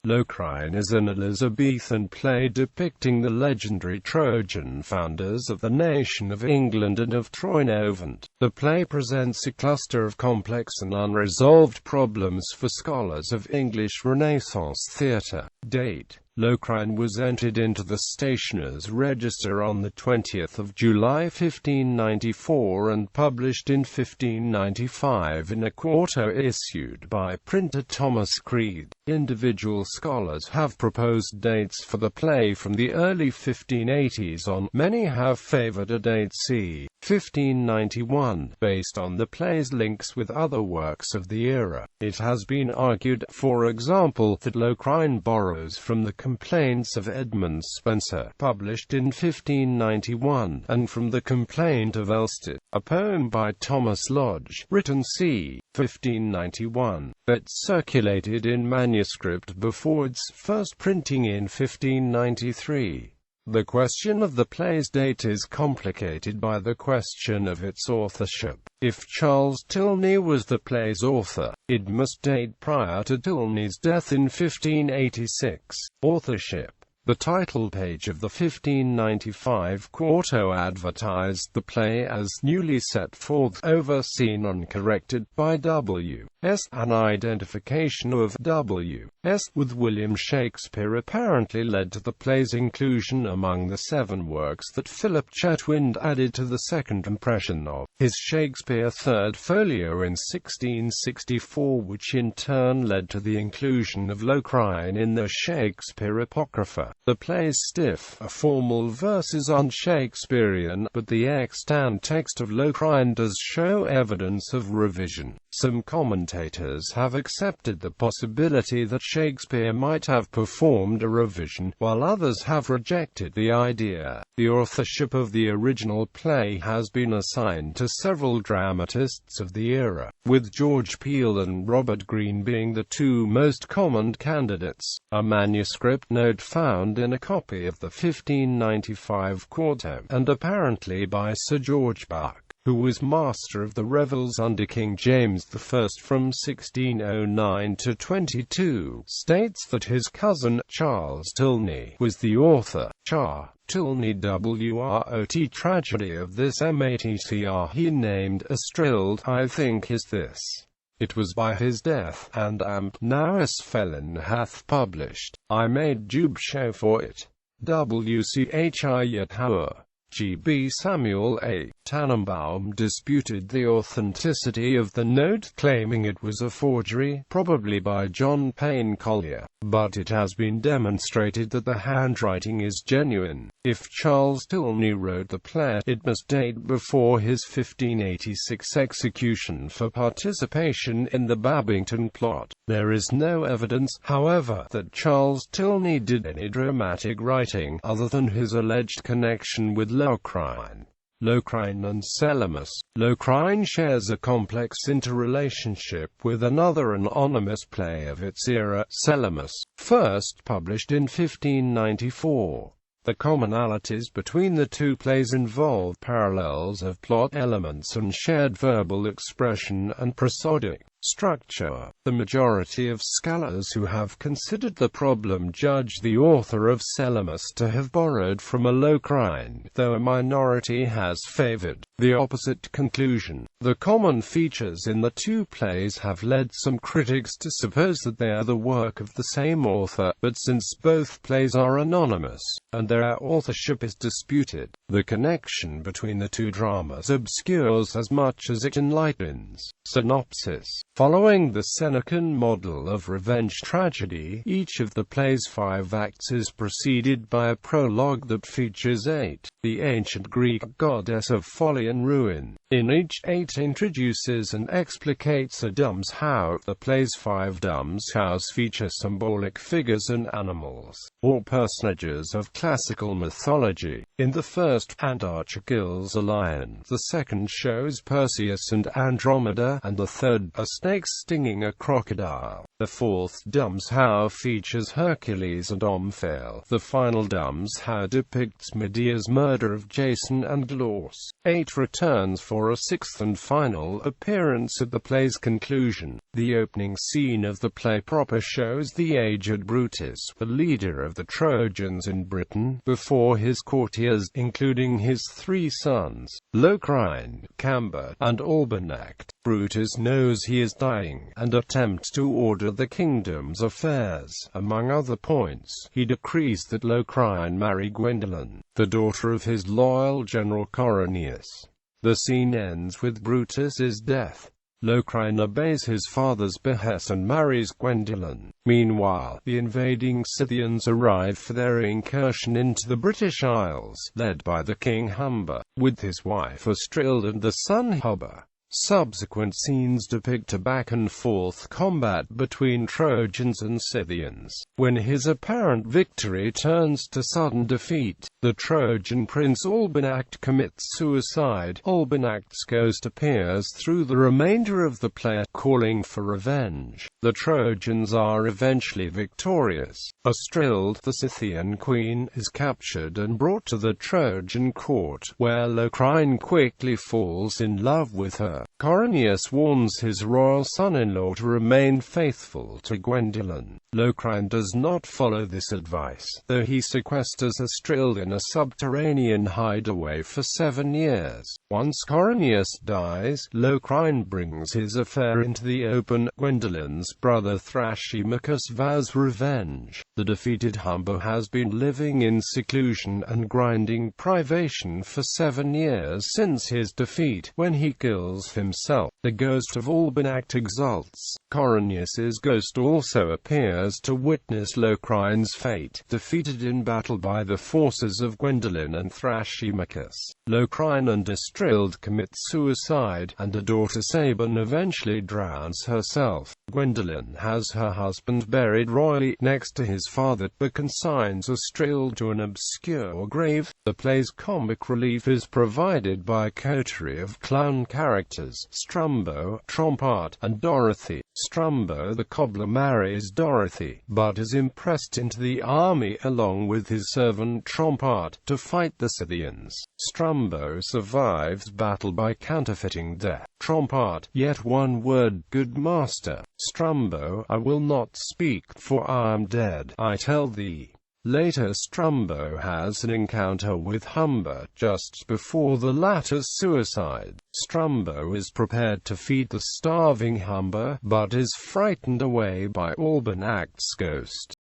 Locrine is an Elizabethan play depicting the legendary Trojan founders of the nation of England and of Troynovant. The play presents a cluster of complex and unresolved problems for scholars of English Renaissance theatre. Date: Locrine was entered into the Stationers' Register on the 20th of July 1594 and published in 1595 in a quarto issued by printer Thomas Creed. Individual scholars have proposed dates for the play from the early 1580s on. Many have favored a date c. 1591, based on the play's links with other works of the era. It has been argued, for example, that Locrine borrows from the Complaints of Edmund Spenser, published in 1591, and from the Complaint of Elstead, a poem by Thomas Lodge, written c. 1591, but circulated in manuscript before its first printing in 1593. The question of the play's date is complicated by the question of its authorship. If Charles Tilney was the play's author, it must date prior to Tilney's death in 1586. Authorship: the title page of the 1595 quarto advertised the play as newly set forth, overseen uncorrected, by W.S. An identification of W.S. with William Shakespeare apparently led to the play's inclusion among the 7 works that Philip Chetwynd added to the second impression of his Shakespeare Third Folio in 1664, which in turn led to the inclusion of Locrine in the Shakespeare Apocrypha. The play's stiff, formal verse is un-Shakespearean, but the extant text of Locrine does show evidence of revision. Some commentators have accepted the possibility that Shakespeare might have performed a revision, while others have rejected the idea. The authorship of the original play has been assigned to several dramatists of the era, with George Peele and Robert Greene being the 2 most common candidates. A manuscript note found in a copy of the 1595 quarto, and apparently by Sir George Buck, who was Master of the Revels under King James I from 1609 to 22, states that his cousin, Charles Tilney, was the author. Tilney WROT tragedy of this matter he named Astrild, I think is this. It was by his death, and now as felon hath published. I made Jube show for it. WCHI yet however. G.B. Samuel A. Tannenbaum disputed the authenticity of the note, claiming it was a forgery, probably by John Payne Collier, but it has been demonstrated that the handwriting is genuine. If Charles Tilney wrote the play, it must date before his 1586 execution for participation in the Babington plot. There is no evidence, however, that Charles Tilney did any dramatic writing, other than his alleged connection with Locrine. Locrine and Salamis. Locrine shares a complex interrelationship with another anonymous play of its era, Salamis, first published in 1594. The commonalities between the 2 plays involve parallels of plot elements and shared verbal expression and prosodic structure. The majority of scholars who have considered the problem judge the author of Salamis to have borrowed from a Locrine, though a minority has favored the opposite conclusion. The common features in the 2 plays have led some critics to suppose that they are the work of the same author, but since both plays are anonymous, and their authorship is disputed, the connection between the 2 dramas obscures as much as it enlightens. Synopsis: following the Senecan model of revenge tragedy, each of the play's 5 acts is preceded by a prologue that features 8, the ancient Greek goddess of folly and ruin. In each 8 introduces and explicates a Dumb's How. The play's 5 Dumb's Hows feature symbolic figures and animals, or personages of classical mythology. In the first, Antarctica kills a lion, the second shows Perseus and Andromeda, and the third, a snake stinging a crocodile. The fourth Dumbshow features Hercules and Omphale. The final Dumbshow depicts Medea's murder of Jason and Glauce. 8 returns for a sixth and final appearance at the play's conclusion. The opening scene of the play proper shows the aged Brutus, the leader of the Trojans in Britain, before his courtiers, including his 3 sons, Locrine, Camber, and Albonact. Brutus knows he is dying, and attempts to order the kingdom's affairs. Among other points, he decrees that Locrine marry Gwendolen, the daughter of his loyal general Corinius. The scene ends with Brutus's death. Locrine obeys his father's behest and marries Gwendolen. Meanwhile, the invading Scythians arrive for their incursion into the British Isles, led by the King Humber, with his wife Astrild and the son Hubba. Subsequent scenes depict a back-and-forth combat between Trojans and Scythians, when his apparent victory turns to sudden defeat. The Trojan prince Albonact commits suicide. Albonact's ghost appears through the remainder of the play, calling for revenge. The Trojans are eventually victorious. Astrild, the Scythian queen, is captured and brought to the Trojan court, where Locrine quickly falls in love with her. Corinius warns his royal son-in-law to remain faithful to Gwendolen. Locrine does not follow this advice, though he sequesters Astrild in a subterranean hideaway for 7 years. Once Corinius dies, Locrine brings his affair into the open. Gwendolen's brother Thrasymachus vows revenge. The defeated Humber has been living in seclusion and grinding privation for 7 years since his defeat, when he kills himself. The ghost of Albonact exults. Corinius's ghost also appears to witness Locrine's fate, defeated in battle by the forces of Gwendolen and Thrasymachus. Locrine and Astrild commit suicide, and a daughter Sabine eventually drowns herself. Gwendolen has her husband buried royally next to his father, but consigns Astrild to an obscure grave. The play's comic relief is provided by a coterie of clown characters, Strumbo, Trompart, and Dorothy. Strumbo the cobbler marries Dorothy, but is impressed into the army along with his servant Trompart, to fight the Scythians. Strumbo survives battle by counterfeiting death. Trompart, yet one word, good master. Strumbo, I will not speak, for I am dead, I tell thee. Later Strumbo has an encounter with Humber just before the latter's suicide. Strumbo is prepared to feed the starving Humber, but is frightened away by Albonact's ghost.